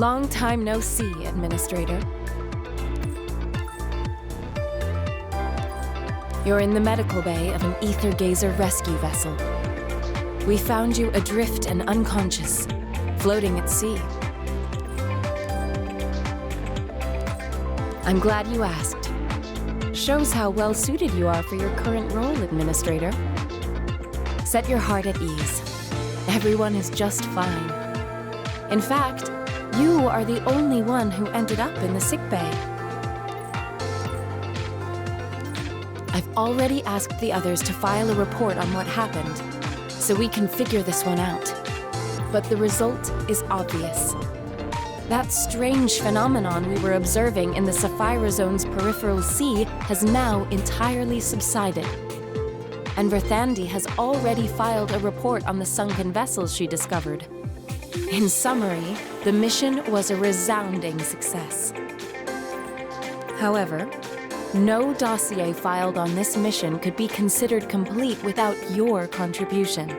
Long time no see, Administrator. You're in the medical bay of an aethergazer rescue vessel. We found you adrift and unconscious, floating at sea. I'm glad you asked. Shows how well suited you are for your current role, Administrator. Set your heart at ease. Everyone is just fine. In fact, you are the only one who ended up in the sickbay. I've already asked the others to file a report on what happened, so we can figure this one out. But the result is obvious. That strange phenomenon we were observing in the Sapphira Zone's peripheral sea has now entirely subsided. And Verthandi has already filed a report on the sunken vessels she discovered. In summary, the mission was a resounding success. However, no dossier filed on this mission could be considered complete without your contribution.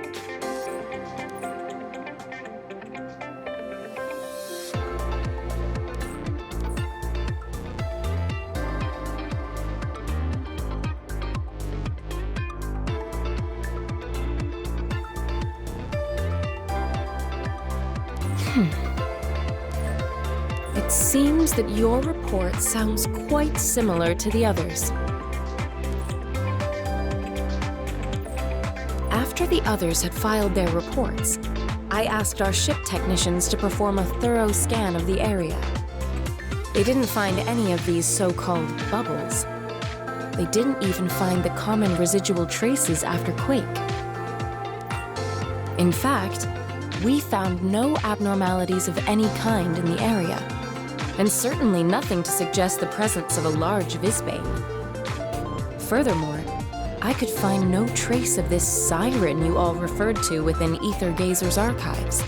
It seems that your report sounds quite similar to the others. After the others had filed their reports, I asked our ship technicians to perform a thorough scan of the area. They didn't find any of these so-called bubbles. They didn't even find the common residual traces after quake. In fact, we found no abnormalities of any kind in the area, and certainly nothing to suggest the presence of a large visbane. Furthermore, I could find no trace of this siren you all referred to within Aethergazer's archives.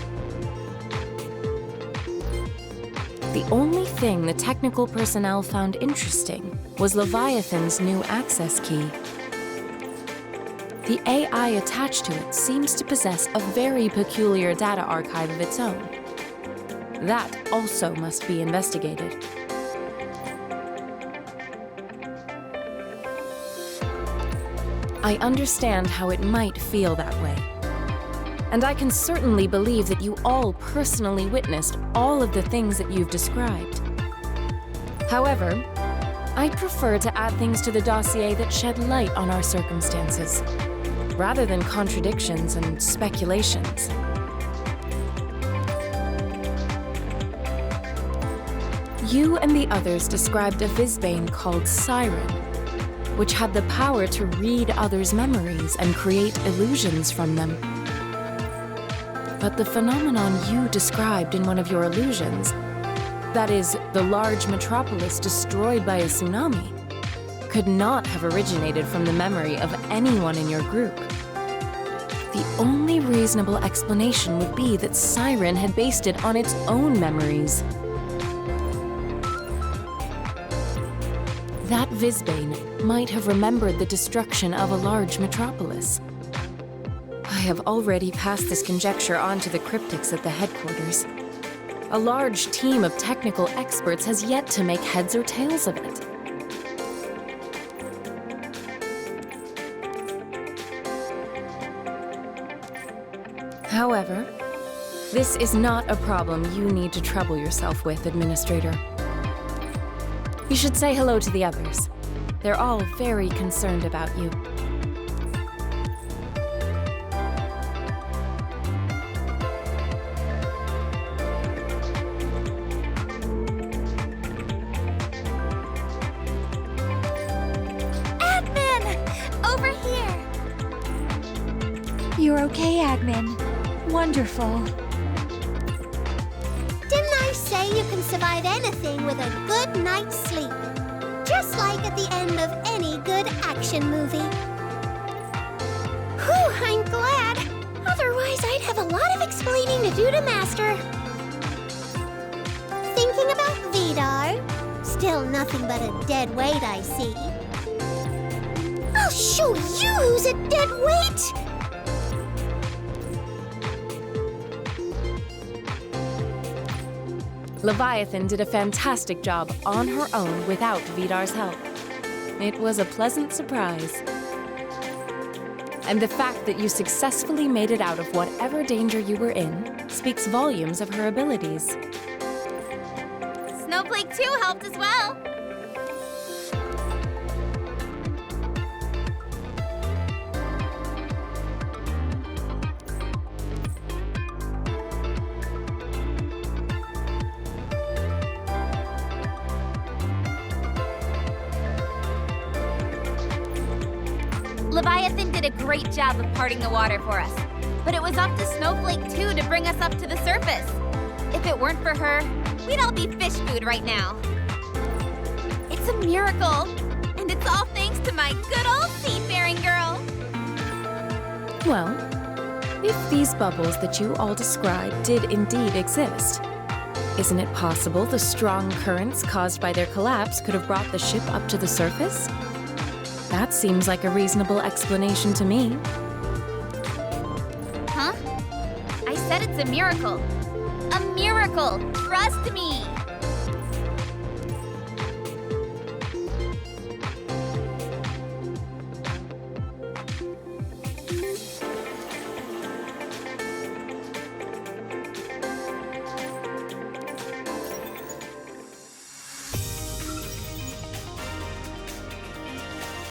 The only thing the technical personnel found interesting was Leviathan's new access key. The AI attached to it seems to possess a very peculiar data archive of its own. That also must be investigated. I understand how it might feel that way. And I can certainly believe that you all personally witnessed all of the things that you've described. However, I'd prefer to add things to the dossier that shed light on our circumstances, rather than contradictions and speculations. You and the others described a visbane called Siren, which had the power to read others' memories and create illusions from them. But the phenomenon you described in one of your illusions, that is, the large metropolis destroyed by a tsunami, could not have originated from the memory of anyone in your group. The only reasonable explanation would be that Siren had based it on its own memories. That visbane might have remembered the destruction of a large metropolis. I have already passed this conjecture on to the cryptics at the headquarters. A large team of technical experts has yet to make heads or tails of it. However, this is not a problem you need to trouble yourself with, Administrator. You should say hello to the others. They're all very concerned about you. Admin! Over here! You're okay, Agmin. Wonderful. Didn't I say you can survive anything with a good night's sleep? Just like at the end of any good action movie. Whew, I'm glad. Otherwise, I'd have a lot of explaining to do to Master. Thinking about Vidar? Still nothing but a dead weight, I see. I'll show you who's a dead weight! Leviathan did a fantastic job on her own without Vidar's help. It was a pleasant surprise. And the fact that you successfully made it out of whatever danger you were in speaks volumes of her abilities. Snowflake 2 helped as well. Leviathan did a great job of parting the water for us, but it was up to Snowflake 2 to bring us up to the surface. If it weren't for her, we'd all be fish food right now. It's a miracle, and it's all thanks to my good old seafaring girl. Well, if these bubbles that you all described did indeed exist, isn't it possible the strong currents caused by their collapse could have brought the ship up to the surface? That seems like a reasonable explanation to me. Huh? I said it's a miracle. A miracle! Trust me!